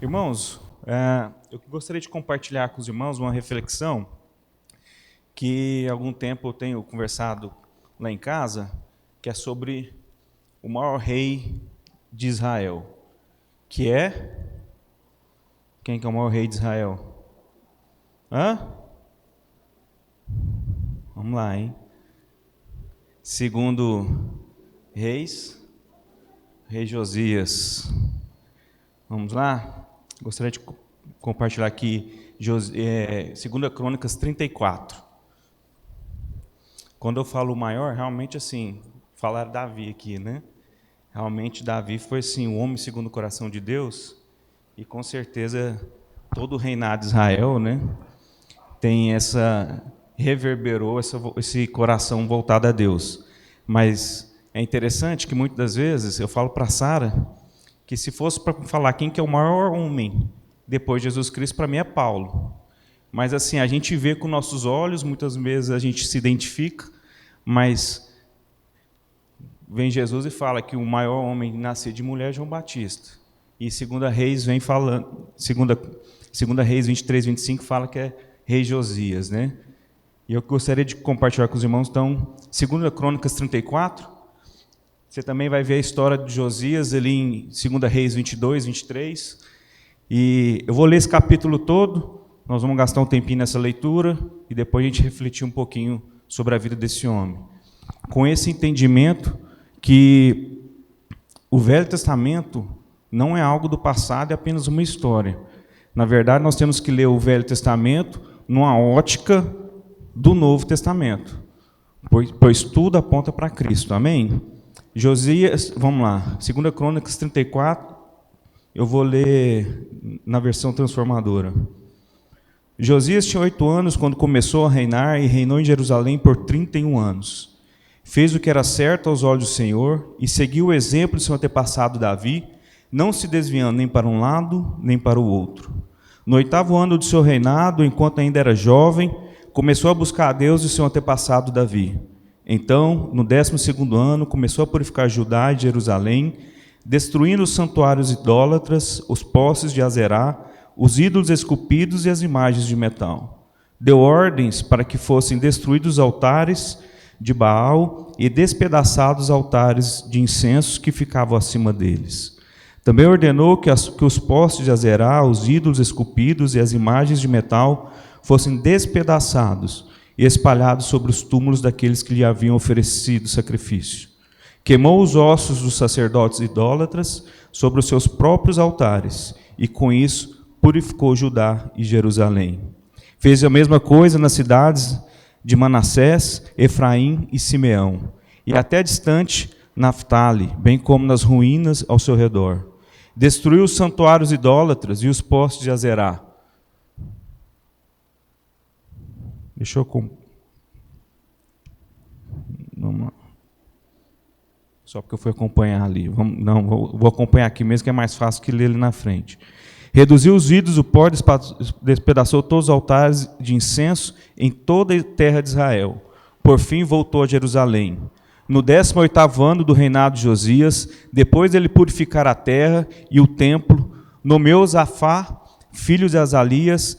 Irmãos, eu gostaria de compartilhar com os irmãos uma reflexão que há algum tempo eu tenho conversado lá em casa, que é sobre o maior rei de Israel, que é... Quem que é o maior rei de Israel? Vamos lá, hein? Segundo Reis, rei Josias. Vamos lá? Gostaria de compartilhar aqui 2 Crônicas 34. Quando eu falo maior, realmente assim, falar Davi aqui, né? Realmente Davi foi assim, o homem segundo o coração de Deus, e com certeza todo o reinado de Israel, né, tem reverberou esse coração voltado a Deus. Mas é interessante que muitas das vezes eu falo para Sara que se fosse para falar quem que é o maior homem depois de Jesus Cristo, para mim é Paulo. Mas assim, a gente vê com nossos olhos, muitas vezes a gente se identifica, mas vem Jesus e fala que o maior homem nascido de mulher é João Batista. E 2 Reis vem falando, 2 Reis 23, 25 fala que é rei Josias, né? E eu gostaria de compartilhar com os irmãos, então, 2 Crônicas 34, você também vai ver a história de Josias ali em 2 Reis 22, 23, e eu vou ler esse capítulo todo, nós vamos gastar um tempinho nessa leitura, e depois a gente refletir um pouquinho sobre a vida desse homem. Com esse entendimento que o Velho Testamento não é algo do passado, é apenas uma história. Na verdade, nós temos que ler o Velho Testamento numa ótica do Novo Testamento, pois tudo aponta para Cristo, amém? Josias, vamos lá, 2 Crônicas 34, eu vou ler na versão transformadora. Josias tinha 8 anos quando começou a reinar e reinou em Jerusalém por 31 anos. Fez o que era certo aos olhos do Senhor e seguiu o exemplo de seu antepassado Davi, não se desviando nem para um lado nem para o outro. No 8º ano do seu reinado, enquanto ainda era jovem, começou a buscar a Deus e seu antepassado Davi. Então, no 12º ano, começou a purificar Judá e Jerusalém, destruindo os santuários idólatras, os postes de Azerá, os ídolos esculpidos e as imagens de metal. Deu ordens para que fossem destruídos os altares de Baal e despedaçados os altares de incenso que ficavam acima deles. Também ordenou que os postes de Azerá, os ídolos esculpidos e as imagens de metal fossem despedaçados e espalhados sobre os túmulos daqueles que lhe haviam oferecido sacrifício. Queimou os ossos dos sacerdotes idólatras sobre os seus próprios altares e, com isso, purificou Judá e Jerusalém. Fez a mesma coisa nas cidades de Manassés, Efraim e Simeão, e até distante Naftali, bem como nas ruínas ao seu redor. Destruiu os santuários idólatras e os postes de Azerá. Deixa eu... Só porque eu fui acompanhar ali. Vou acompanhar aqui mesmo, que é mais fácil que ler ali na frente. Reduziu os ídolos, o pó despedaçou todos os altares de incenso em toda a terra de Israel. Por fim, voltou a Jerusalém. No 18º ano do reinado de Josias, depois dele purificar a terra e o templo, nomeou Zafá, filho de Azalias,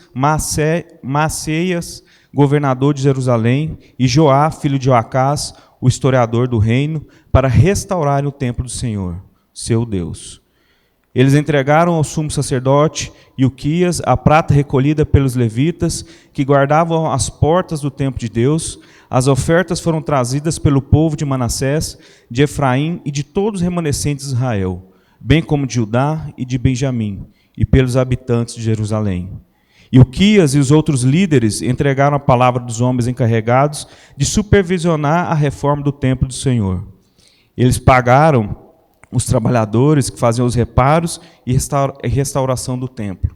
Maceias, governador de Jerusalém, e Joá, filho de Joacás, o historiador do reino, para restaurarem o templo do Senhor, seu Deus. Eles entregaram ao sumo sacerdote Ilquias a prata recolhida pelos levitas, que guardavam as portas do templo de Deus. As ofertas foram trazidas pelo povo de Manassés, de Efraim e de todos os remanescentes de Israel, bem como de Judá e de Benjamim, e pelos habitantes de Jerusalém. Ilquias e os outros líderes entregaram a palavra dos homens encarregados de supervisionar a reforma do templo do Senhor. Eles pagaram os trabalhadores que faziam os reparos e restauração do templo.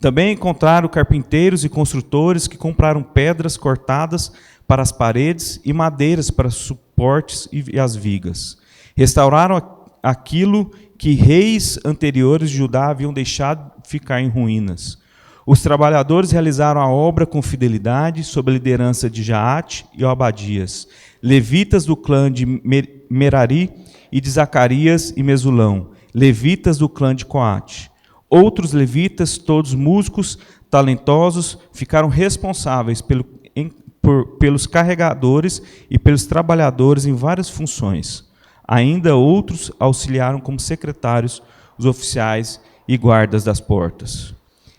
Também encontraram carpinteiros e construtores que compraram pedras cortadas para as paredes e madeiras para os suportes e as vigas. Restauraram aquilo que reis anteriores de Judá haviam deixado ficar em ruínas. Os trabalhadores realizaram a obra com fidelidade, sob a liderança de Jaate e Obadias, levitas do clã de Merari e de Zacarias e Mesulão, levitas do clã de Coate. outros levitas, todos músicos, talentosos, ficaram responsáveis pelos carregadores e pelos trabalhadores em várias funções. Ainda outros auxiliaram como secretários os oficiais e guardas das portas.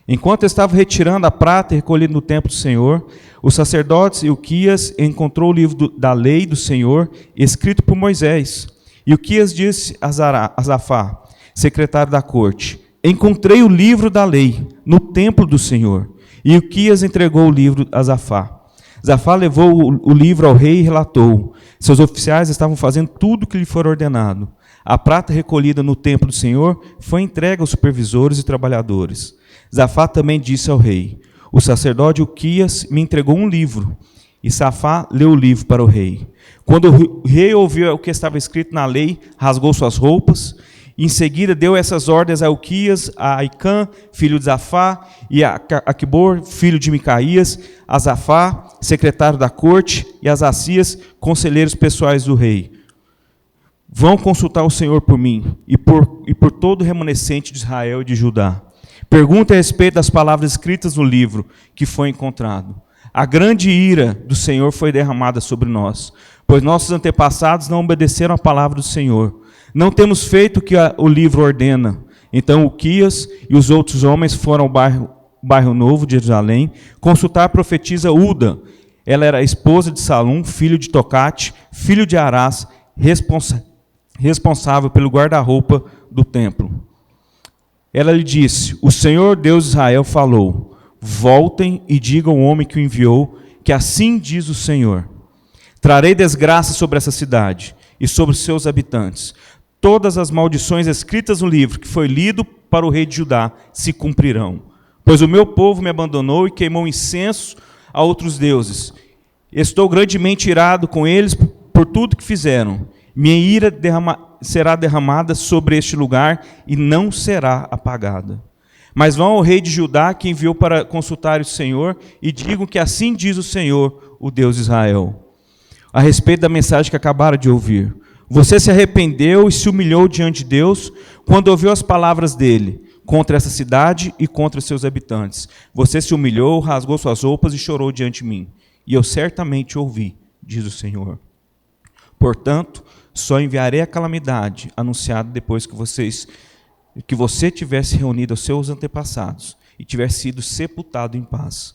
Enquanto estava retirando a prata e recolhendo no templo do Senhor, os sacerdotes Ilquias encontrou o livro da lei do Senhor, escrito por Moisés. Ilquias disse a Zafá, secretário da corte: encontrei o livro da lei no templo do Senhor. E Ilquias entregou o livro a Zafá. Zafá levou o livro ao rei e relatou: seus oficiais estavam fazendo tudo o que lhe for ordenado. A prata recolhida no templo do Senhor foi entregue aos supervisores e trabalhadores. Zafá também disse ao rei: o sacerdote Ilquias me entregou um livro. E Zafá leu o livro para o rei. Quando o rei ouviu o que estava escrito na lei, rasgou suas roupas. Em seguida deu essas ordens a Ilquias, a Aicã, filho de Zafá, e a Aquibor, filho de Micaías, a Zafá, secretário da corte, e a Azacias, conselheiros pessoais do rei. Vão consultar o Senhor por mim e por todo o remanescente de Israel e de Judá. Perguntem a respeito das palavras escritas no livro que foi encontrado. A grande ira do Senhor foi derramada sobre nós, pois nossos antepassados não obedeceram à palavra do Senhor. Não temos feito o que o livro ordena. Então Ilquias e os outros homens foram ao bairro Novo de Jerusalém consultar a profetisa Uda. Ela era a esposa de Salum, filho de Tocate, filho de Arás, responsável pelo guarda-roupa do templo. Ela lhe disse: o Senhor Deus de Israel falou: voltem e digam ao homem que o enviou, que assim diz o Senhor: trarei desgraça sobre essa cidade e sobre os seus habitantes. Todas as maldições escritas no livro que foi lido para o rei de Judá se cumprirão. Pois o meu povo me abandonou e queimou incenso a outros deuses. Estou grandemente irado com eles por tudo que fizeram. Minha ira será derramada sobre este lugar e não será apagada. Mas vão ao rei de Judá, que enviou para consultar o Senhor, e digam que assim diz o Senhor, o Deus de Israel, a respeito da mensagem que acabaram de ouvir. Você se arrependeu e se humilhou diante de Deus quando ouviu as palavras dele contra essa cidade e contra seus habitantes. Você se humilhou, rasgou suas roupas e chorou diante de mim. E eu certamente ouvi, diz o Senhor. Portanto, só enviarei a calamidade anunciada depois que você tivesse reunido os seus antepassados e tivesse sido sepultado em paz.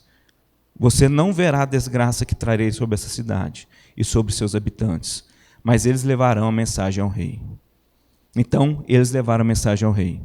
Você não verá a desgraça que trarei sobre essa cidade e sobre seus habitantes, mas eles levarão a mensagem ao rei. Então, eles levaram a mensagem ao rei.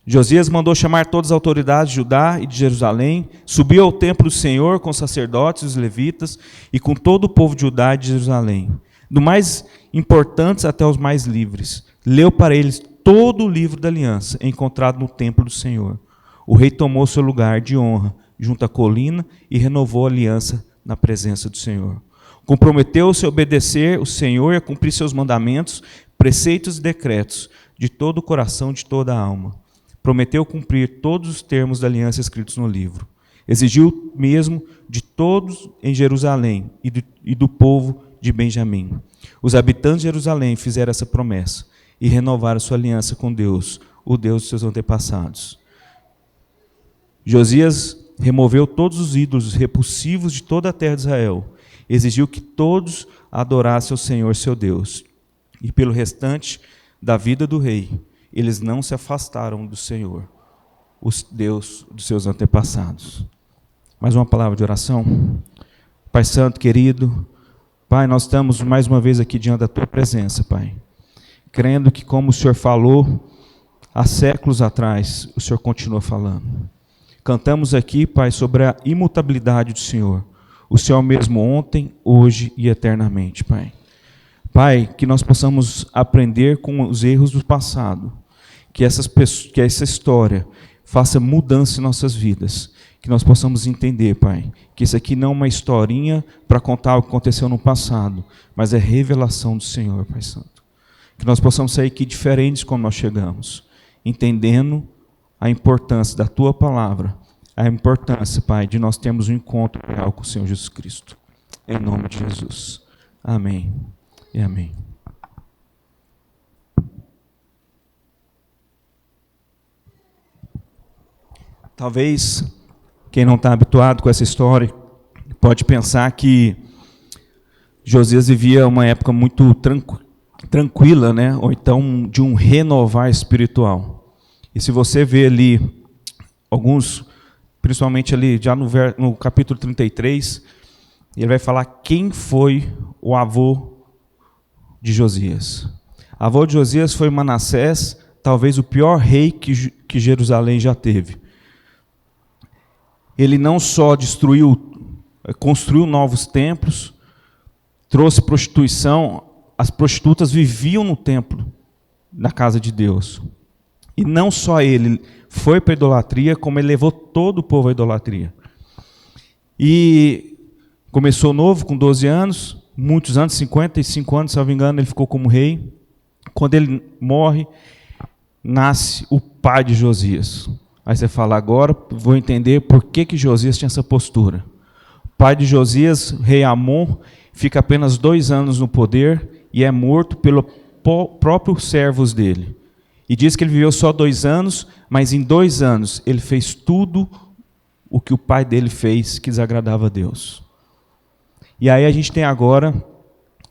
Josias mandou chamar todas as autoridades de Judá e de Jerusalém, subiu ao templo do Senhor com os sacerdotes e os levitas e com todo o povo de Judá e de Jerusalém, do mais importantes até os mais livres. Leu para eles todo o livro da aliança encontrado no templo do Senhor. O rei tomou seu lugar de honra junto à colina e renovou a aliança na presença do Senhor. Comprometeu-se a obedecer o Senhor e a cumprir seus mandamentos, preceitos e decretos, de todo o coração, de toda a alma. Prometeu cumprir todos os termos da aliança escritos no livro. Exigiu mesmo de todos em Jerusalém e do povo de Benjamim. Os habitantes de Jerusalém fizeram essa promessa e renovaram sua aliança com Deus, o Deus de seus antepassados. Josias removeu todos os ídolos repulsivos de toda a terra de Israel. Exigiu que todos adorassem ao Senhor, seu Deus. E pelo restante da vida do rei, eles não se afastaram do Senhor, o Deus dos seus antepassados. Mais uma palavra de oração. Pai Santo, querido, Pai, nós estamos mais uma vez aqui diante da Tua presença, Pai, crendo que como o Senhor falou há séculos atrás, o Senhor continua falando. Cantamos aqui, Pai, sobre a imutabilidade do Senhor. O Senhor mesmo ontem, hoje e eternamente, Pai. Pai, que nós possamos aprender com os erros do passado, que essa história faça mudança em nossas vidas, que nós possamos entender, Pai, que isso aqui não é uma historinha para contar o que aconteceu no passado, mas é revelação do Senhor, Pai Santo. Que nós possamos sair aqui diferentes como nós chegamos, entendendo a importância da Tua palavra, a importância, Pai, de nós termos um encontro real com o Senhor Jesus Cristo. Em nome de Jesus. Amém e amém. Talvez quem não está habituado com essa história pode pensar que Josias vivia uma época muito tranquila, né? Ou então de um renovar espiritual. E se você vê ali alguns, principalmente ali já no capítulo 33, ele vai falar quem foi o avô de Josias. O avô de Josias foi Manassés, talvez o pior rei que Jerusalém já teve. Ele não só construiu novos templos, trouxe prostituição, as prostitutas viviam no templo, na casa de Deus. E não só ele foi para a idolatria, como ele levou todo o povo à idolatria. E começou novo, com 12 anos, muitos anos, 55 anos, se não me engano, ele ficou como rei. Quando ele morre, nasce o pai de Josias. Aí você fala, agora vou entender por que Josias tinha essa postura. O pai de Josias, rei Amon, fica apenas 2 anos no poder e é morto pelos próprios servos dele. E diz que ele viveu só 2 anos, mas em 2 anos ele fez tudo o que o pai dele fez que desagradava a Deus. E aí a gente tem agora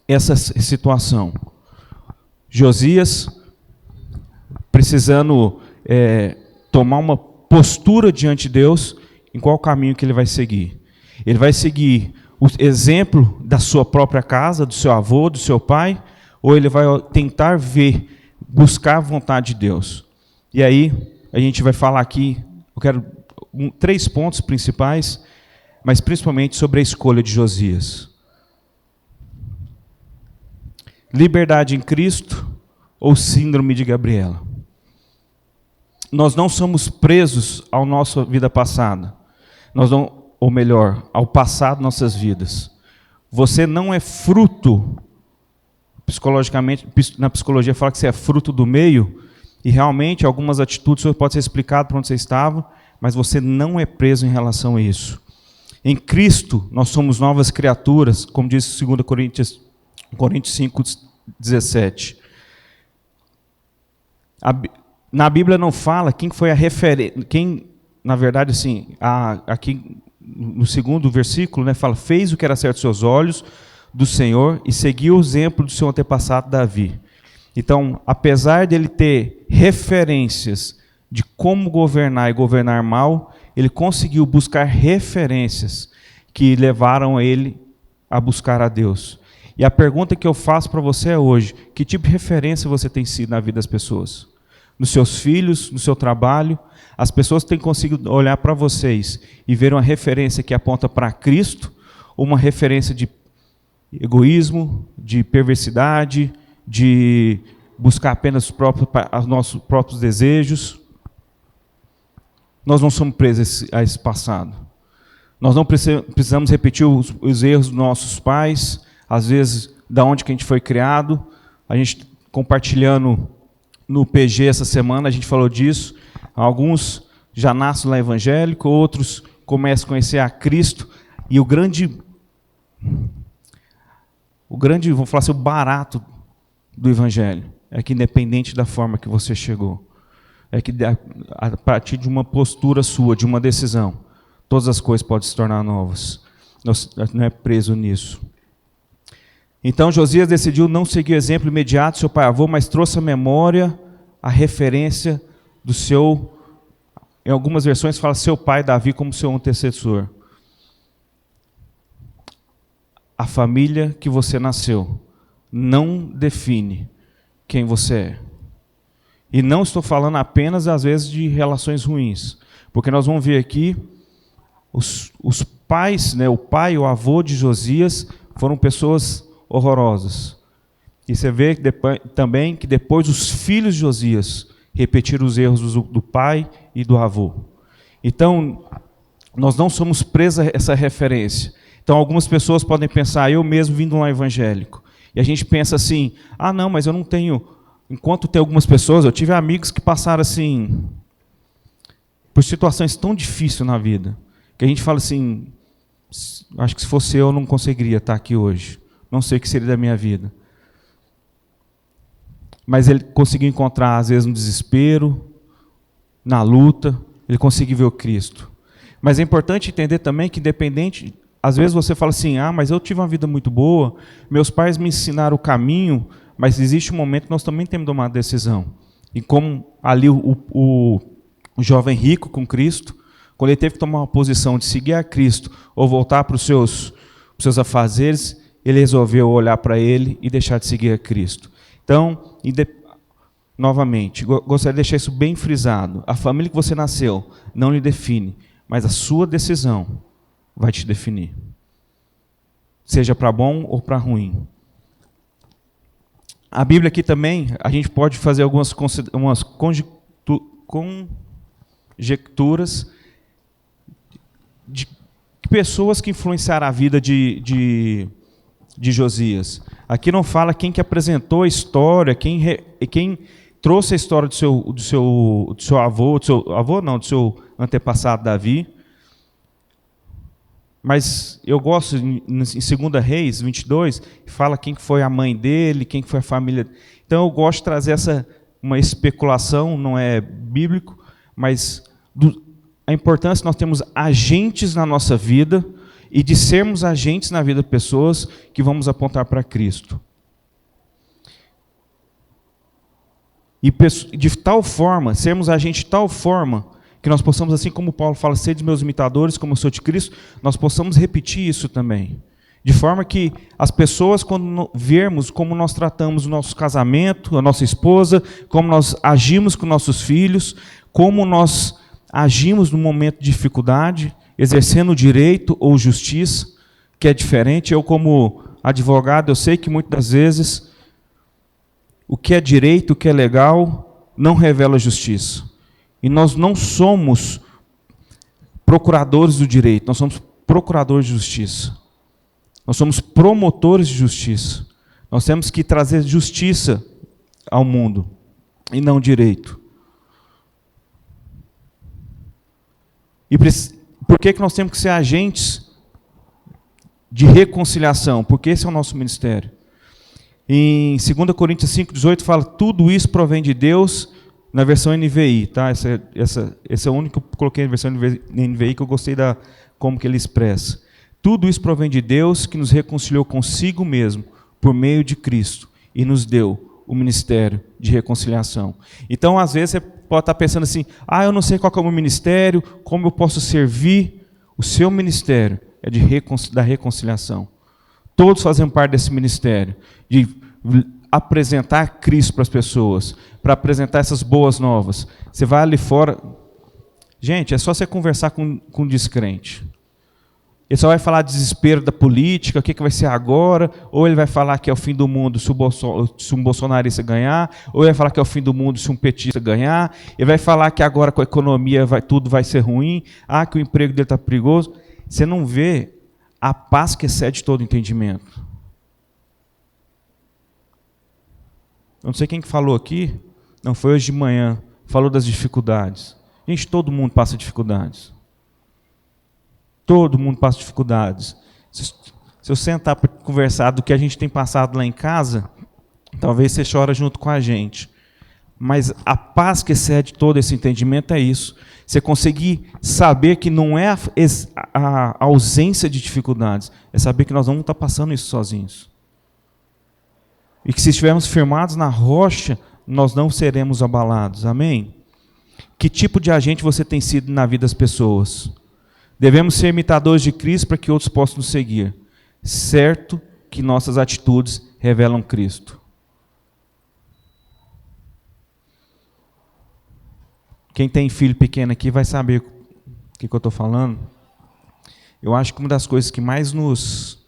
essa situação. Josias precisando tomar uma postura diante de Deus, em qual caminho que ele vai seguir. Ele vai seguir o exemplo da sua própria casa, do seu avô, do seu pai, ou ele vai tentar buscar a vontade de Deus. E aí, a gente vai falar aqui, eu quero 3 pontos principais, mas principalmente sobre a escolha de Josias. Liberdade em Cristo ou síndrome de Gabriela? Nós não somos presos à nossa vida passada. Ou melhor, ao passado de nossas vidas. Você não é fruto, psicologicamente, na psicologia fala que você é fruto do meio, e realmente algumas atitudes podem ser explicadas para onde você estava, mas você não é preso em relação a isso. Em Cristo, nós somos novas criaturas, como diz 2 Coríntios 5:17. Na Bíblia não fala quem foi a referência, na verdade, assim, aqui no 2º versículo, né, fala, fez o que era certo aos seus olhos do Senhor e seguiu o exemplo do seu antepassado Davi. Então, apesar dele ter referências de como governar e governar mal, ele conseguiu buscar referências que levaram ele a buscar a Deus. E a pergunta que eu faço para você hoje, que tipo de referência você tem sido na vida das pessoas? Nos seus filhos, no seu trabalho? As pessoas têm conseguido olhar para vocês e ver uma referência que aponta para Cristo, ou uma referência de egoísmo, de perversidade, de buscar apenas os nossos próprios desejos? Nós não somos presos a esse passado. Nós não precisamos repetir os erros dos nossos pais, às vezes, da onde que a gente foi criado. A gente, compartilhando no PG essa semana, a gente falou disso. Alguns já nascem lá evangélico, outros começam a conhecer a Cristo. E o grande, vamos falar assim, o barato do evangelho é que, independente da forma que você chegou, é que a partir de uma postura sua, de uma decisão, todas as coisas podem se tornar novas. Não é preso nisso. Então Josias decidiu não seguir o exemplo imediato do seu pai-avô, mas trouxe à memória a referência do seu, em algumas versões fala seu pai Davi como seu antecessor. A família que você nasceu não define quem você é. E não estou falando apenas, às vezes, de relações ruins. Porque nós vamos ver aqui, os pais, né, o pai e o avô de Josias foram pessoas horrorosas. E você vê também que depois os filhos de Josias repetiram os erros do pai e do avô. Então, nós não somos presos a essa referência. Então, algumas pessoas podem pensar, eu mesmo vindo lá evangélico. E a gente pensa assim, não, mas eu não tenho... Enquanto tem algumas pessoas, eu tive amigos que passaram assim, por situações tão difíceis na vida, que a gente fala assim, acho que se fosse eu não conseguiria estar aqui hoje. Não sei o que seria da minha vida. Mas ele conseguiu encontrar, às vezes, no desespero, na luta, ele conseguir ver o Cristo. Mas é importante entender também que independente, às vezes você fala assim, mas eu tive uma vida muito boa, meus pais me ensinaram o caminho, mas existe um momento que nós também temos que tomar uma decisão. E como ali o jovem rico com Cristo, quando ele teve que tomar uma posição de seguir a Cristo ou voltar para os seus afazeres, ele resolveu olhar para ele e deixar de seguir a Cristo. Então, novamente, gostaria de deixar isso bem frisado. A família que você nasceu não lhe define, mas a sua decisão vai te definir. Seja para bom ou para ruim. A Bíblia aqui também, a gente pode fazer algumas conjecturas de pessoas que influenciaram a vida de Josias. Aqui não fala quem que apresentou a história, quem trouxe a história do seu avô, do seu antepassado Davi. Mas eu gosto, em 2 Reis 22, fala quem foi a mãe dele, quem foi a família. Então eu gosto de trazer uma especulação, não é bíblico, mas a importância de nós termos agentes na nossa vida e de sermos agentes na vida de pessoas que vamos apontar para Cristo. E de tal forma, sermos agentes de tal forma, que nós possamos, assim como Paulo fala, sede meus imitadores, como eu sou de Cristo, nós possamos repetir isso também. De forma que as pessoas, quando vermos como nós tratamos o nosso casamento, a nossa esposa, como nós agimos com nossos filhos, como nós agimos no momento de dificuldade, exercendo direito ou justiça, que é diferente. Eu, como advogado, eu sei que muitas das vezes o que é direito, o que é legal, não revela justiça. E nós não somos procuradores do direito, nós somos procuradores de justiça. Nós somos promotores de justiça. Nós temos que trazer justiça ao mundo, e não direito. E por que nós temos que ser agentes de reconciliação? Porque esse é o nosso ministério. Em 2 Coríntios 5,18 fala, tudo isso provém de Deus, na versão NVI, tá? Esse é o único que eu coloquei na versão NVI, que eu gostei como que ele expressa. Tudo isso provém de Deus, que nos reconciliou consigo mesmo, por meio de Cristo, e nos deu o ministério de reconciliação. Então, às vezes, você pode estar pensando assim, eu não sei qual é o meu ministério, como eu posso servir. O seu ministério é da reconciliação. Todos fazem parte desse ministério, de apresentar Cristo para as pessoas, para apresentar essas boas novas. Você vai ali fora... Gente, é só você conversar com um descrente. Ele só vai falar desespero da política, o que vai ser agora, ou ele vai falar que é o fim do mundo se um bolsonarista ganhar, ou ele vai falar que é o fim do mundo se um petista ganhar, ele vai falar que agora com a economia tudo vai ser ruim, que o emprego dele está perigoso. Você não vê a paz que excede todo entendimento. Eu não sei quem que falou aqui, não foi hoje de manhã, falou das dificuldades. Gente, todo mundo passa dificuldades. Todo mundo passa dificuldades. Se eu sentar para conversar do que a gente tem passado lá em casa, talvez você chora junto com a gente. Mas a paz que excede todo esse entendimento é isso. Você conseguir saber que não é a ausência de dificuldades, é saber que nós não vamos estar passando isso sozinhos. E que se estivermos firmados na rocha, nós não seremos abalados. Amém? Que tipo de agente você tem sido na vida das pessoas? Devemos ser imitadores de Cristo para que outros possam nos seguir. Certo que nossas atitudes revelam Cristo. Quem tem filho pequeno aqui vai saber o que eu estou falando. Eu acho que uma das coisas que mais nos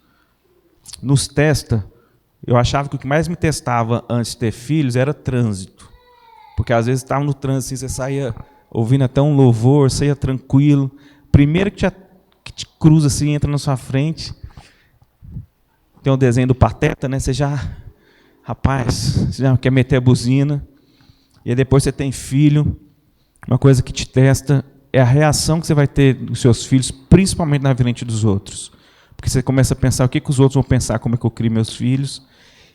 testa, eu achava que o que mais me testava antes de ter filhos era trânsito. Porque às vezes estava no trânsito, assim, você saía ouvindo até um louvor, saía tranquilo. Primeiro que te cruza assim, entra na sua frente, tem o desenho do Pateta, né? Você já quer meter a buzina. E aí depois você tem filho. Uma coisa que te testa é a reação que você vai ter dos seus filhos, principalmente na frente dos outros. Porque você começa a pensar o que os outros vão pensar, como é que eu crio meus filhos.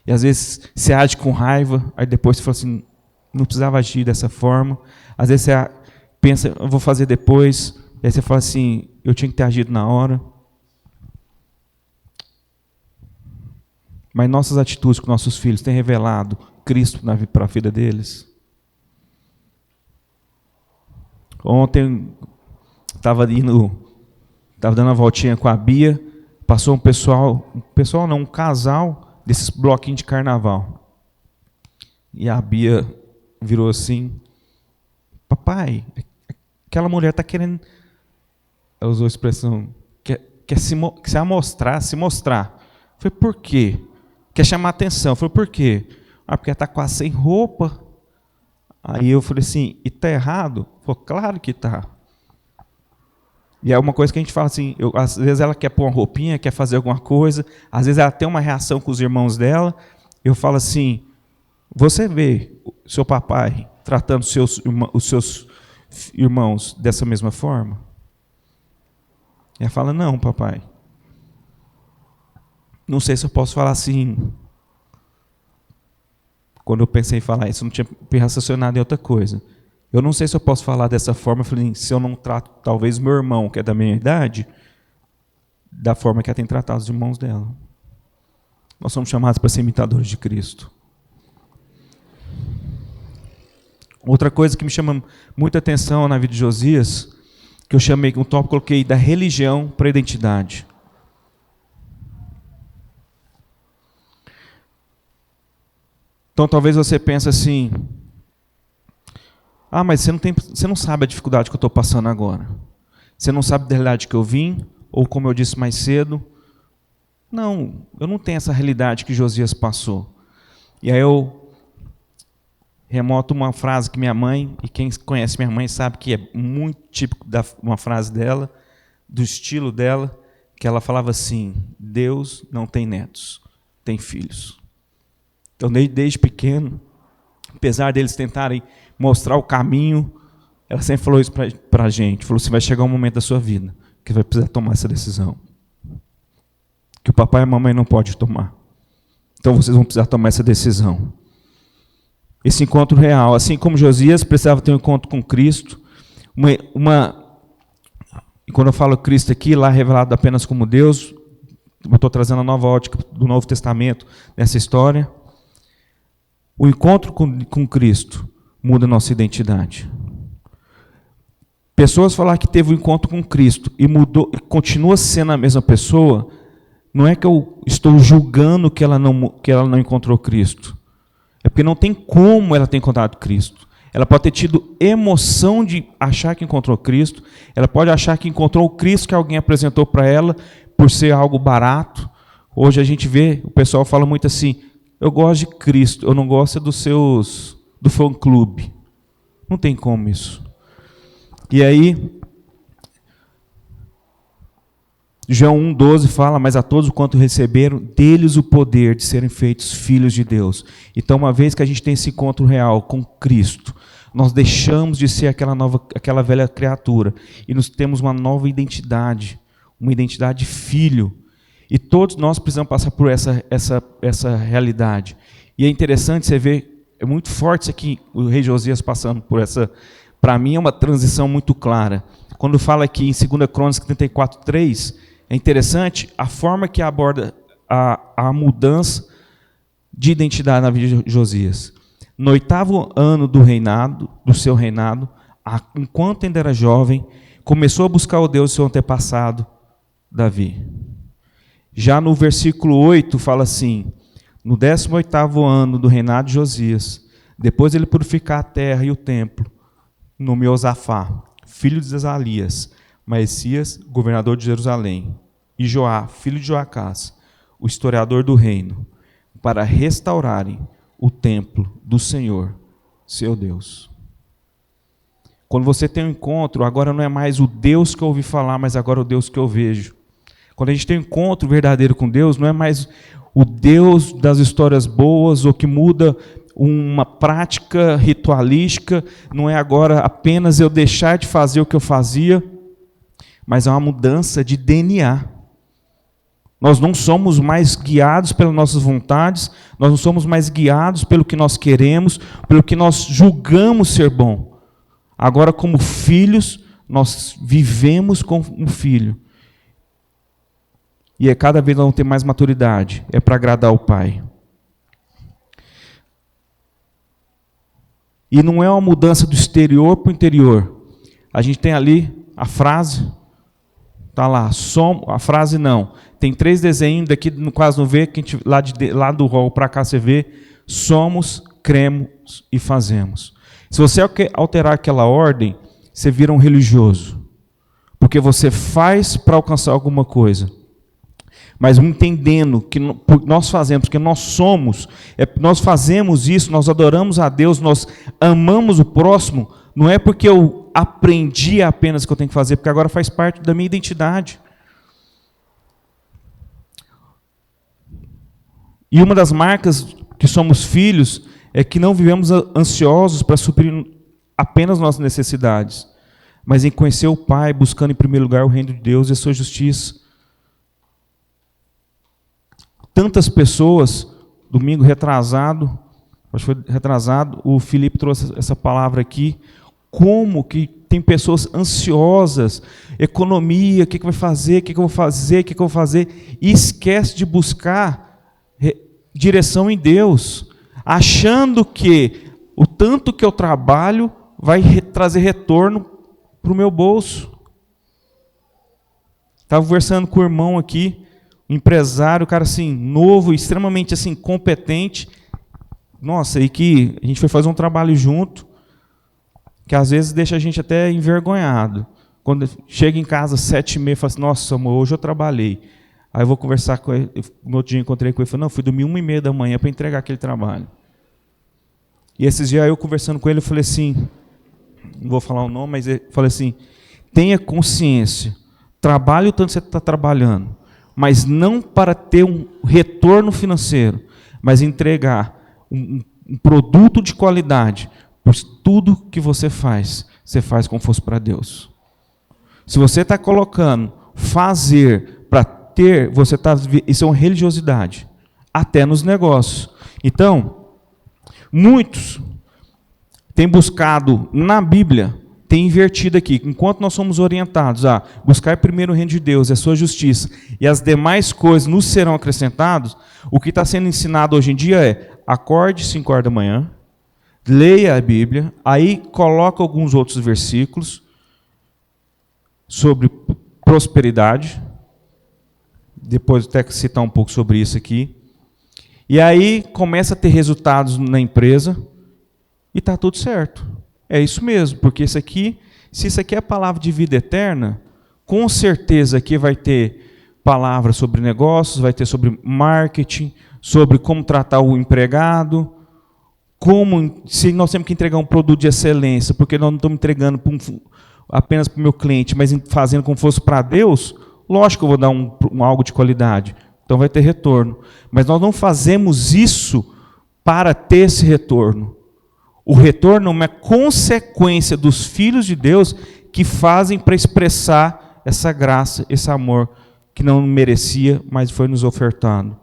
E às vezes você age com raiva, aí depois você fala assim, não precisava agir dessa forma. Às vezes você pensa, eu vou fazer depois. Aí você fala assim, eu tinha que ter agido na hora. Mas nossas atitudes com nossos filhos têm revelado Cristo para a vida deles? Ontem estava dando uma voltinha com a Bia, passou um casal desses bloquinhos de carnaval. E a Bia virou assim, papai, aquela mulher está querendo, ela usou a expressão, quer se amostrar, se mostrar. Eu falei, por quê? Quer chamar atenção. Eu falei, por quê? Porque ela está quase sem roupa. Aí eu falei assim, e está errado? Ele falou, claro que está. E é uma coisa que a gente fala assim, às vezes ela quer pôr uma roupinha, quer fazer alguma coisa, às vezes ela tem uma reação com os irmãos dela, eu falo assim, você vê o seu papai tratando os seus irmãos dessa mesma forma? Ela fala, não, papai. Não sei se eu posso falar assim. Quando eu pensei em falar isso, eu não tinha raciocinado em outra coisa. Eu não sei se eu posso falar dessa forma. Eu falei, se eu não trato, talvez, meu irmão, que é da minha idade, da forma que ela tem tratado os irmãos dela. Nós somos chamados para ser imitadores de Cristo. Outra coisa que me chama muita atenção na vida de Josias, que eu chamei, um tópico, coloquei da religião para a identidade. Então talvez você pense assim, mas você não sabe a dificuldade que eu estou passando agora. Você não sabe da realidade que eu vim, ou como eu disse mais cedo. Não, eu não tenho essa realidade que Josias passou. E aí eu remoto uma frase que minha mãe, e quem conhece minha mãe sabe que é muito típico da uma frase dela, do estilo dela, que ela falava assim, Deus não tem netos, tem filhos. Então, desde pequeno, apesar deles tentarem mostrar o caminho, ela sempre falou isso para a gente, falou assim, vai chegar um momento da sua vida que vai precisar tomar essa decisão, que o papai e a mamãe não podem tomar. Então, vocês vão precisar tomar essa decisão. Esse encontro real, assim como Josias precisava ter um encontro com Cristo, e quando eu falo Cristo aqui, lá revelado apenas como Deus, eu estou trazendo a nova ótica do Novo Testamento nessa história. O encontro com Cristo muda a nossa identidade. Pessoas falar que teve um encontro com Cristo e mudou, continua sendo a mesma pessoa, não é que eu estou julgando que ela não encontrou Cristo. É porque não tem como ela ter encontrado Cristo. Ela pode ter tido emoção de achar que encontrou Cristo, ela pode achar que encontrou o Cristo que alguém apresentou para ela por ser algo barato. Hoje a gente vê, o pessoal fala muito assim, eu gosto de Cristo, eu não gosto do fã-clube. Não tem como isso. E aí, João 1,12 fala, mas a todos quanto receberam, deles o poder de serem feitos filhos de Deus. Então, uma vez que a gente tem esse encontro real com Cristo, nós deixamos de ser aquela velha criatura e nós temos uma nova identidade, uma identidade de filho. E todos nós precisamos passar por essa realidade. E é interessante você ver, é muito forte isso aqui, o rei Josias passando por essa, para mim é uma transição muito clara. Quando fala aqui em 2 Crônicas 34:3, é interessante a forma que aborda a mudança de identidade na vida de Josias. No 8º ano do seu reinado, enquanto ainda era jovem, começou a buscar o Deus do seu antepassado, Davi. Já no versículo 8 fala assim, no 18º ano do reinado de Josias, depois de ele purificar a terra e o templo, nomeou Zafá, filho de Azalias, Maesias, governador de Jerusalém, e Joá, filho de Joacás, o historiador do reino, para restaurarem o templo do Senhor, seu Deus. Quando você tem um encontro, agora não é mais o Deus que eu ouvi falar, mas agora o Deus que eu vejo. Quando a gente tem um encontro verdadeiro com Deus, não é mais o Deus das histórias boas, ou que muda uma prática ritualística, não é agora apenas eu deixar de fazer o que eu fazia, mas é uma mudança de DNA. Nós não somos mais guiados pelas nossas vontades, nós não somos mais guiados pelo que nós queremos, pelo que nós julgamos ser bom. Agora, como filhos, nós vivemos como um filho. E cada vez nós vamos ter mais maturidade. É para agradar o Pai. E não é uma mudança do exterior para o interior. A gente tem ali a frase, está lá, a frase não. Tem 3 desenhos, daqui no quase não vê, que a gente, lá do rol para cá você vê, somos, cremos e fazemos. Se você alterar aquela ordem, você vira um religioso. Porque você faz para alcançar alguma coisa. Mas entendendo que nós fazemos, que nós somos, nós fazemos isso, nós adoramos a Deus, nós amamos o próximo, não é porque eu aprendi apenas que eu tenho que fazer, porque agora faz parte da minha identidade. E uma das marcas que somos filhos é que não vivemos ansiosos para suprir apenas nossas necessidades, mas em conhecer o Pai, buscando em primeiro lugar o reino de Deus e a sua justiça. Tantas pessoas, domingo retrasado, acho que foi retrasado, o Felipe trouxe essa palavra aqui, como que tem pessoas ansiosas, economia, o que vai fazer, o que eu vou fazer, o que eu vou fazer, e esquece de buscar direção em Deus, achando que o tanto que eu trabalho vai trazer retorno para o meu bolso. Estava conversando com o irmão aqui, um empresário, cara assim, novo, extremamente assim, competente. Nossa, e que a gente foi fazer um trabalho junto, que às vezes deixa a gente até envergonhado. Quando chega em casa 7h30, fala assim, nossa, amor, hoje eu trabalhei. Aí eu vou conversar com ele, no outro dia eu encontrei com ele, falei, não, fui dormir 1h30 da manhã para entregar aquele trabalho. E esses dias eu conversando com ele, eu falei assim, não vou falar o nome, mas eu falei assim, tenha consciência, trabalhe o tanto que você está trabalhando, mas não para ter um retorno financeiro, mas entregar um produto de qualidade, por tudo que você faz como fosse para Deus. Se você está colocando fazer para ter, isso é uma religiosidade, até nos negócios. Então, muitos têm buscado na Bíblia, tem invertido aqui, enquanto nós somos orientados a buscar primeiro o reino de Deus, a sua justiça, e as demais coisas nos serão acrescentadas, o que está sendo ensinado hoje em dia é, acorde 5 horas da manhã, leia a Bíblia, aí coloca alguns outros versículos sobre prosperidade, depois até citar um pouco sobre isso aqui, e aí começa a ter resultados na empresa, e está tudo certo. É isso mesmo, porque isso aqui, se isso aqui é a palavra de vida eterna, com certeza aqui vai ter palavra sobre negócios, vai ter sobre marketing, sobre como tratar o empregado, se nós temos que entregar um produto de excelência, porque nós não estamos entregando apenas para o meu cliente, mas fazendo como fosse para Deus, lógico que eu vou dar algo de qualidade, então vai ter retorno. Mas nós não fazemos isso para ter esse retorno. O retorno é uma consequência dos filhos de Deus que fazem para expressar essa graça, esse amor que não merecia, mas foi nos ofertado.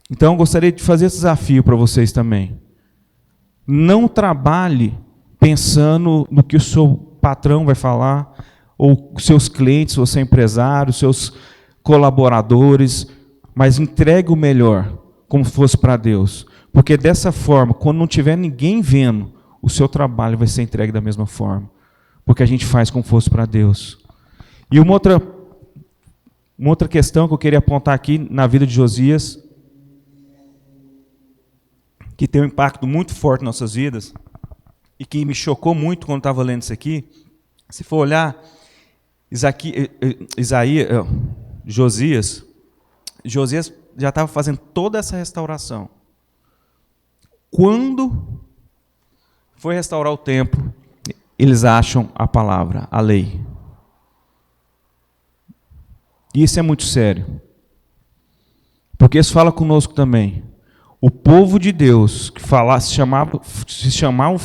Então, eu gostaria de fazer esse desafio para vocês também. Não trabalhe pensando no que o seu patrão vai falar, ou seus clientes, ou seu empresário, seus colaboradores, mas entregue o melhor, como fosse para Deus. Porque dessa forma, quando não tiver ninguém vendo, o seu trabalho vai ser entregue da mesma forma. Porque a gente faz como fosse para Deus. E uma outra questão que eu queria apontar aqui na vida de Josias, que tem um impacto muito forte em nossas vidas, e que me chocou muito quando estava lendo isso aqui, se for olhar, Josias já estava fazendo toda essa restauração. Quando foi restaurar o templo, eles acham a palavra, a lei. E isso é muito sério. Porque isso fala conosco também. O povo de Deus, que se chamava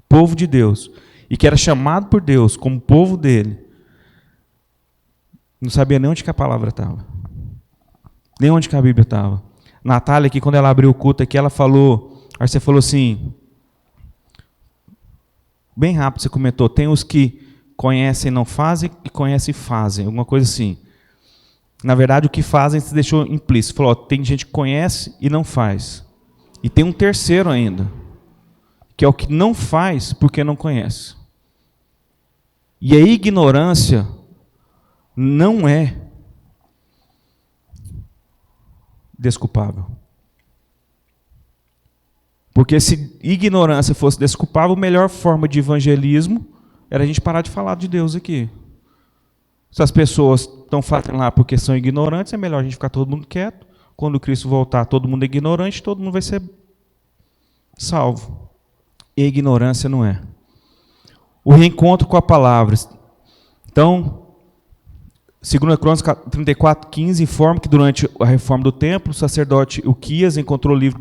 povo de Deus, e que era chamado por Deus como povo dele, não sabia nem onde que a palavra estava. Nem onde que a Bíblia estava. Natália, aqui, quando ela abriu o culto aqui, ela falou, aí você falou assim, Bem rápido, você comentou, tem os que conhecem e não fazem, e conhecem e fazem, alguma coisa assim. Na verdade, o que fazem você deixou implícito. Falou, tem gente que conhece e não faz. E tem um terceiro ainda, que é o que não faz porque não conhece. E a ignorância não é desculpável. Porque se ignorância fosse desculpável, a melhor forma de evangelismo era a gente parar de falar de Deus aqui. Se as pessoas estão fazendo lá porque são ignorantes, é melhor a gente ficar todo mundo quieto. Quando Cristo voltar, todo mundo é ignorante, todo mundo vai ser salvo. E a ignorância não é. O reencontro com a palavra. Então, 2 Crônicas 34:15 informa que durante a reforma do templo, o sacerdote Uquias encontrou o livro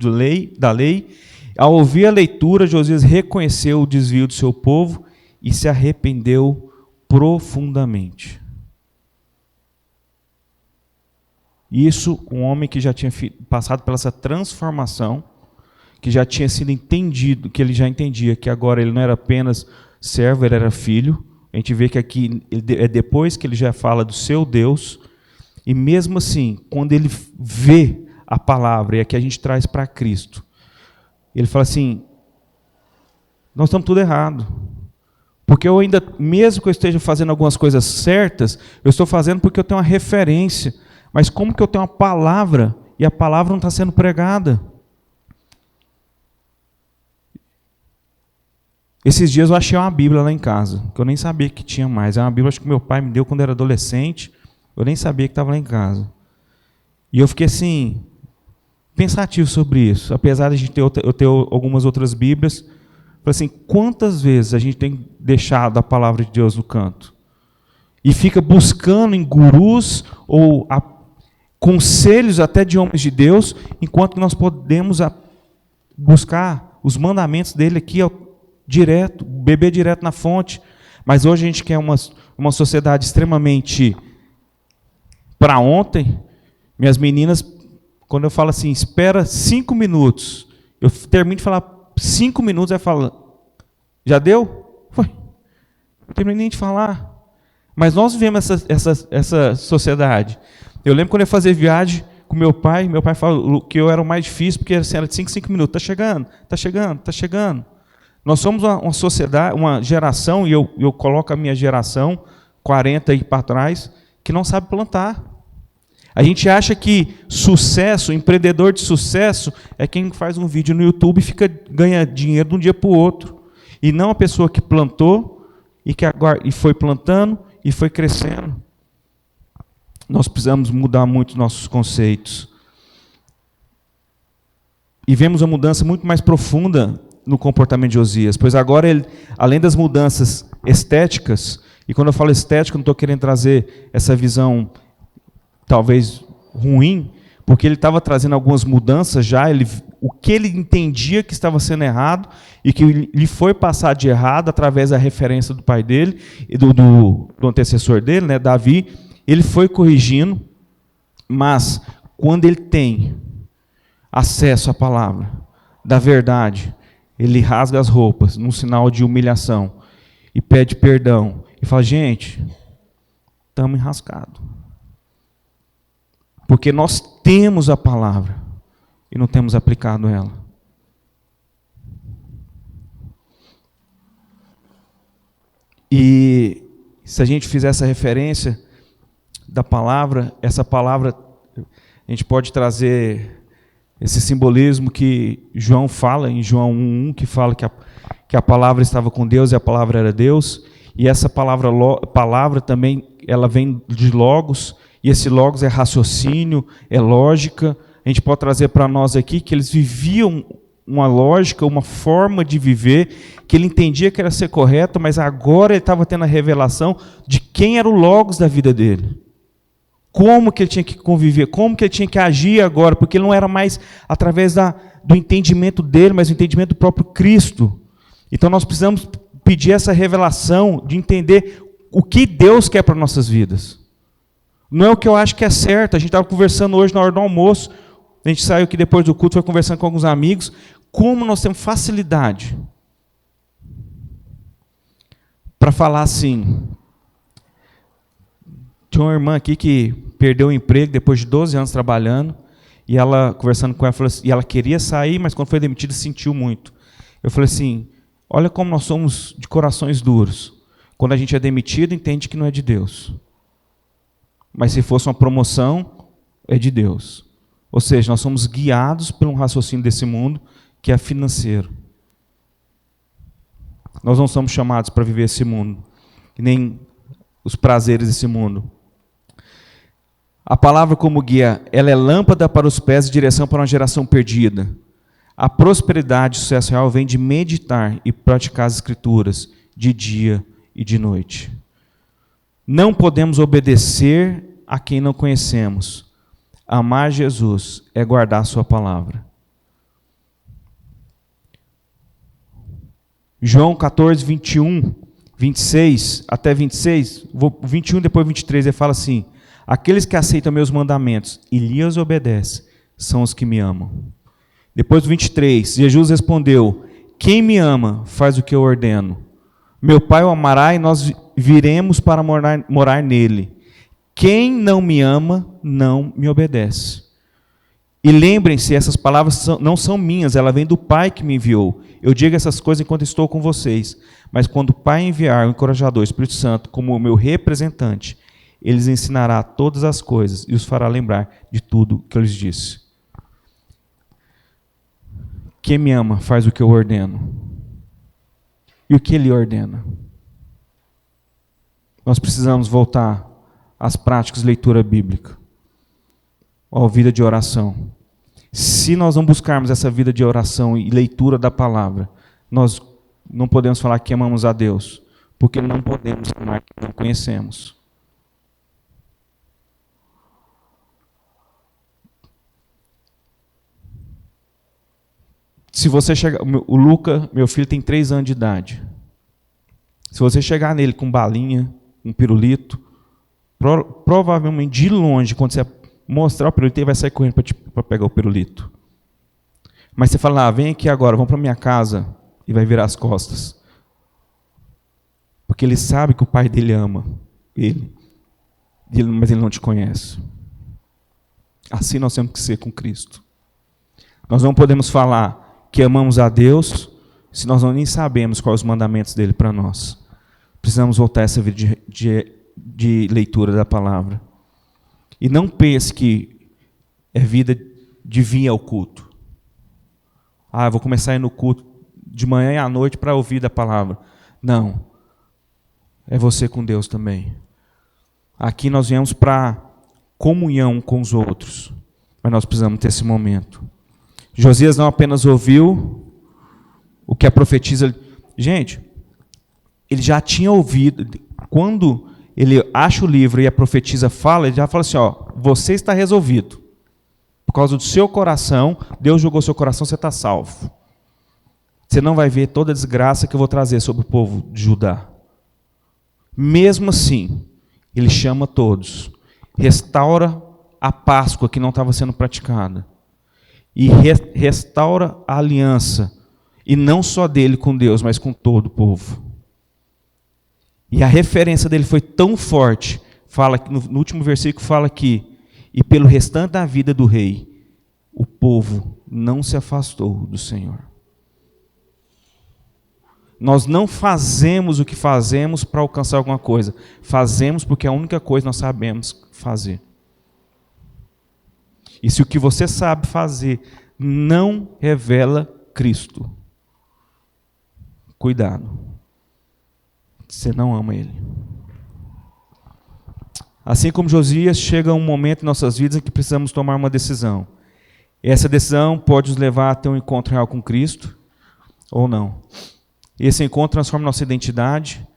da lei. Ao ouvir a leitura, Josias reconheceu o desvio do seu povo e se arrependeu profundamente. Isso, um homem que já tinha passado por essa transformação, que já tinha sido entendido, que ele já entendia que agora ele não era apenas servo, ele era filho. A gente vê que aqui é depois que ele já fala do seu Deus, e mesmo assim, quando ele vê a palavra, e aqui a gente traz para Cristo, ele fala assim, nós estamos tudo errado. Porque eu ainda, mesmo que eu esteja fazendo algumas coisas certas, eu estou fazendo porque eu tenho uma referência. Mas como que eu tenho uma palavra e a palavra não está sendo pregada? Esses dias eu achei uma Bíblia lá em casa, que eu nem sabia que tinha mais. É uma Bíblia que meu pai me deu quando eu era adolescente, eu nem sabia que estava lá em casa. E eu fiquei assim, pensativo sobre isso. Apesar de eu ter algumas outras Bíblias, falei assim, quantas vezes a gente tem deixado a palavra de Deus no canto? E fica buscando em gurus ou conselhos até de homens de Deus, enquanto nós podemos buscar os mandamentos dele aqui direto, beber direto na fonte. Mas hoje a gente quer uma sociedade extremamente para ontem. Minhas meninas, quando eu falo assim, espera 5 minutos, eu termino de falar 5 minutos, ela fala, já deu? Foi. Não terminei nem de falar. Mas nós vivemos essa sociedade. Eu lembro quando eu ia fazer viagem com meu pai falou que eu era o mais difícil, porque assim, era de 5 minutos. Está chegando, está chegando, está chegando. Nós somos uma sociedade, uma geração, e eu coloco a minha geração, 40 e para trás, que não sabe plantar. A gente acha que sucesso, empreendedor de sucesso, é quem faz um vídeo no YouTube e ganha dinheiro de um dia para o outro. E não a pessoa que plantou e foi plantando e foi crescendo. Nós precisamos mudar muito nossos conceitos. E vemos uma mudança muito mais profunda no comportamento de Josias, pois agora ele, além das mudanças estéticas, e quando eu falo estética, não estou querendo trazer essa visão talvez ruim, porque ele estava trazendo algumas mudanças já, o que ele entendia que estava sendo errado, e que lhe foi passado de errado através da referência do pai dele, e do antecessor dele, né, Davi, ele foi corrigindo, mas quando ele tem acesso à palavra da verdade, ele rasga as roupas, num sinal de humilhação, e pede perdão, e fala, gente, estamos enrascados. Porque nós temos a palavra, e não temos aplicado ela. E se a gente fizer essa referência da palavra, essa palavra, a gente pode trazer esse simbolismo que João fala, em João 1:1, que fala que a palavra estava com Deus e a palavra era Deus, e essa palavra também, ela vem de logos, e esse logos é raciocínio, é lógica. A gente pode trazer para nós aqui que eles viviam uma lógica, uma forma de viver, que ele entendia que era ser correto, mas agora ele estava tendo a revelação de quem era o logos da vida dele. Como que ele tinha que conviver, como que ele tinha que agir agora, porque ele não era mais através do entendimento dele, mas do entendimento do próprio Cristo. Então nós precisamos pedir essa revelação de entender o que Deus quer para nossas vidas. Não é o que eu acho que é certo. A gente estava conversando hoje na hora do almoço, a gente saiu aqui depois do culto, foi conversando com alguns amigos, como nós temos facilidade para falar assim. Tinha uma irmã aqui que perdeu o emprego depois de 12 anos trabalhando, e ela, conversando com ela, falou assim, e ela queria sair, mas quando foi demitida sentiu muito. Eu falei assim, olha como nós somos de corações duros. Quando a gente é demitido, entende que não é de Deus. Mas se fosse uma promoção, é de Deus. Ou seja, nós somos guiados por um raciocínio desse mundo que é financeiro. Nós não somos chamados para viver esse mundo, nem os prazeres desse mundo. A palavra como guia, ela é lâmpada para os pés e direção para uma geração perdida. A prosperidade e o sucesso real vem de meditar e praticar as escrituras de dia e de noite. Não podemos obedecer a quem não conhecemos. Amar Jesus é guardar a sua palavra. João 14, 21, 26, até 26, 21 depois 23, ele fala assim, aqueles que aceitam meus mandamentos e lhes obedecem, são os que me amam. Depois do 23, Jesus respondeu, quem me ama faz o que eu ordeno. Meu Pai o amará e nós viremos para morar nele. Quem não me ama, não me obedece. E lembrem-se, essas palavras não são minhas, ela vem do Pai que me enviou. Eu digo essas coisas enquanto estou com vocês. Mas quando o Pai enviar o encorajador, o Espírito Santo, como o meu representante, ele lhes ensinará todas as coisas e os fará lembrar de tudo que eu lhes disse. Quem me ama faz o que eu ordeno. E o que ele ordena? Nós precisamos voltar às práticas de leitura bíblica, à vida de oração. Se nós não buscarmos essa vida de oração e leitura da palavra, nós não podemos falar que amamos a Deus, porque não podemos amar que não conhecemos. Se você chegar, o Luca, meu filho, tem 3 anos de idade. Se você chegar nele com balinha, um pirulito, provavelmente de longe, quando você mostrar o pirulito, ele vai sair correndo para pegar o pirulito. Mas você fala, vem aqui agora, vamos para minha casa, e vai virar as costas. Porque ele sabe que o pai dele ama ele, mas ele não te conhece. Assim nós temos que ser com Cristo. Nós não podemos falar que amamos a Deus se nós não nem sabemos quais os mandamentos dele para nós. Precisamos voltar a essa vida de leitura da palavra. E não pense que é vida de vir ao culto. Eu vou começar a ir no culto de manhã e à noite para ouvir da palavra. Não. É você com Deus também. Aqui nós viemos para comunhão com os outros. Mas nós precisamos ter esse momento. Josias não apenas ouviu o que a profetisa... Gente, ele já tinha ouvido. Quando ele acha o livro e a profetisa fala, ele já fala assim, você está resolvido. Por causa do seu coração, Deus jogou seu coração, você está salvo. Você não vai ver toda a desgraça que eu vou trazer sobre o povo de Judá. Mesmo assim, ele chama todos. Restaura a Páscoa que não estava sendo praticada. E restaura a aliança, e não só dele com Deus, mas com todo o povo. E a referência dele foi tão forte, fala no último versículo fala que, e pelo restante da vida do rei, o povo não se afastou do Senhor. Nós não fazemos o que fazemos para alcançar alguma coisa, fazemos porque é a única coisa que nós sabemos fazer. E se o que você sabe fazer não revela Cristo, cuidado, você não ama Ele. Assim como Josias, chega um momento em nossas vidas em que precisamos tomar uma decisão. E essa decisão pode nos levar a ter um encontro real com Cristo, ou não. Esse encontro transforma nossa identidade,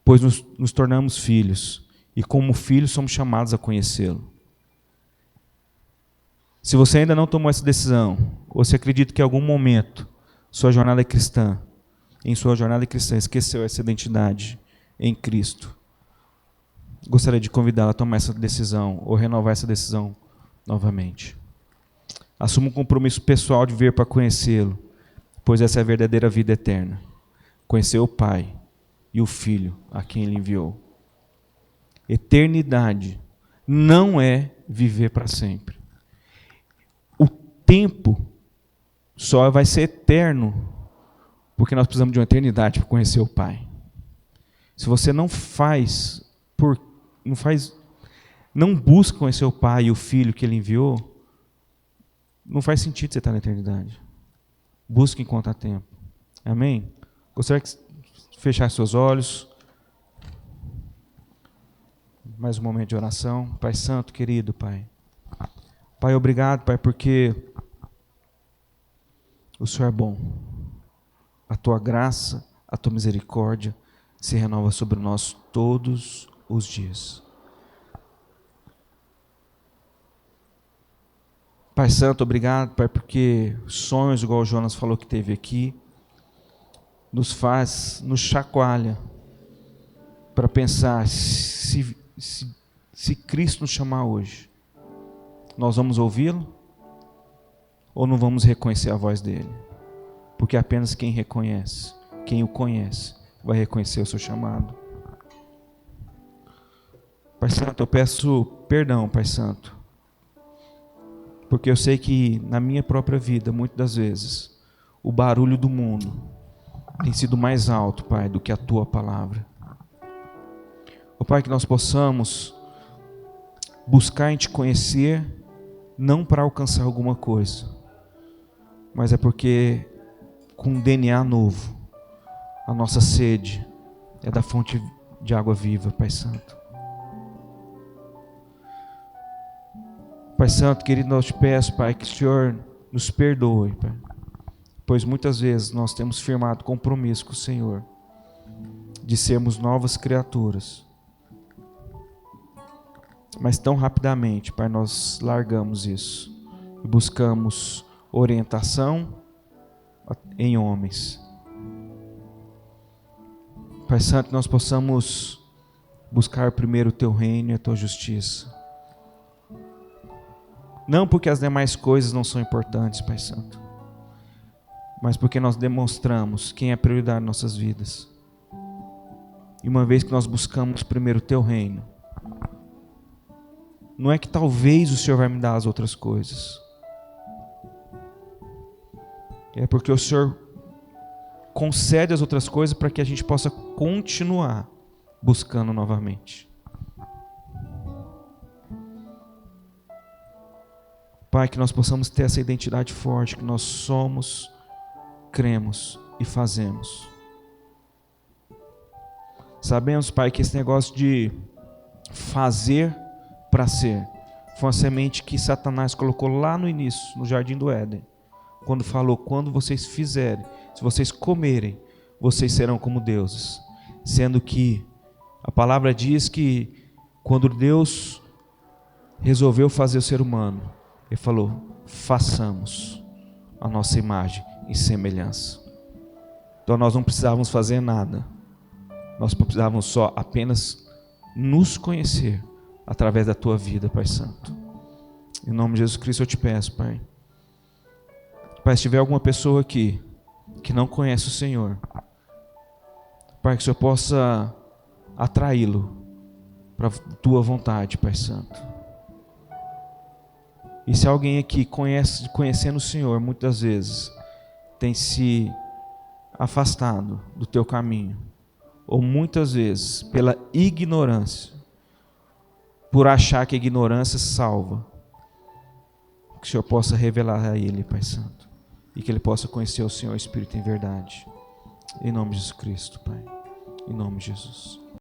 pois nos tornamos filhos. E como filhos somos chamados a conhecê-lo. Se você ainda não tomou essa decisão, ou se acredita que em algum momento em sua jornada cristã, esqueceu essa identidade em Cristo, gostaria de convidá-la a tomar essa decisão, ou renovar essa decisão novamente. Assuma um compromisso pessoal de vir para conhecê-lo, pois essa é a verdadeira vida eterna. Conhecer o Pai e o Filho a quem Ele enviou. Eternidade não é viver para sempre. O tempo só vai ser eterno porque nós precisamos de uma eternidade para conhecer o Pai. Se você não busca conhecer o Pai e o Filho que Ele enviou, não faz sentido você estar na eternidade. Busque enquanto há tempo. Amém? Gostaria que fechasse seus olhos. Mais um momento de oração. Pai Santo, querido Pai. Pai, obrigado, Pai, porque o Senhor é bom. A Tua graça, a Tua misericórdia se renova sobre nós todos os dias. Pai Santo, obrigado, Pai, porque sonhos, igual o Jonas falou que teve aqui, nos chacoalha para pensar, se Cristo nos chamar hoje, nós vamos ouvi-lo ou não vamos reconhecer a voz dele? Porque apenas quem reconhece, quem o conhece, vai reconhecer o seu chamado. Pai Santo, eu peço perdão, Pai Santo, porque eu sei que na minha própria vida, muitas das vezes, o barulho do mundo tem sido mais alto, Pai, do que a Tua palavra. Ó Pai, que nós possamos buscar em Te conhecer, não para alcançar alguma coisa, mas é porque com um DNA novo, a nossa sede é da fonte de água viva, Pai Santo. Pai Santo, querido, eu te peço, Pai, que o Senhor nos perdoe, Pai, pois muitas vezes nós temos firmado compromisso com o Senhor de sermos novas criaturas, mas tão rapidamente, Pai, nós largamos isso e buscamos orientação em homens. Pai Santo, nós possamos buscar primeiro o Teu reino e a Tua justiça. Não porque as demais coisas não são importantes, Pai Santo, mas porque nós demonstramos quem é a prioridade em nossas vidas. E uma vez que nós buscamos primeiro o Teu reino, não é que talvez o Senhor vai me dar as outras coisas, é porque o Senhor concede as outras coisas para que a gente possa continuar buscando novamente. Pai, que nós possamos ter essa identidade forte, que nós somos, cremos e fazemos. Sabemos, Pai, que esse negócio de fazer para ser foi uma semente que Satanás colocou lá no início, no Jardim do Éden, quando falou, quando vocês fizerem, se vocês comerem, vocês serão como deuses. Sendo que a palavra diz que quando Deus resolveu fazer o ser humano, Ele falou, façamos a nossa imagem e semelhança. Então nós não precisávamos fazer nada, nós precisávamos só apenas nos conhecer através da Tua vida, Pai Santo. Em nome de Jesus Cristo eu te peço, Pai. Pai, se tiver alguma pessoa aqui que não conhece o Senhor, Pai, que o Senhor possa atraí-lo para a Tua vontade, Pai Santo. E se alguém aqui conhecendo o Senhor, muitas vezes tem se afastado do Teu caminho, ou muitas vezes pela ignorância, por achar que a ignorância salva, que o Senhor possa revelar a ele, Pai Santo, e que ele possa conhecer o Senhor Espírito em verdade. Em nome de Jesus Cristo, Pai. Em nome de Jesus.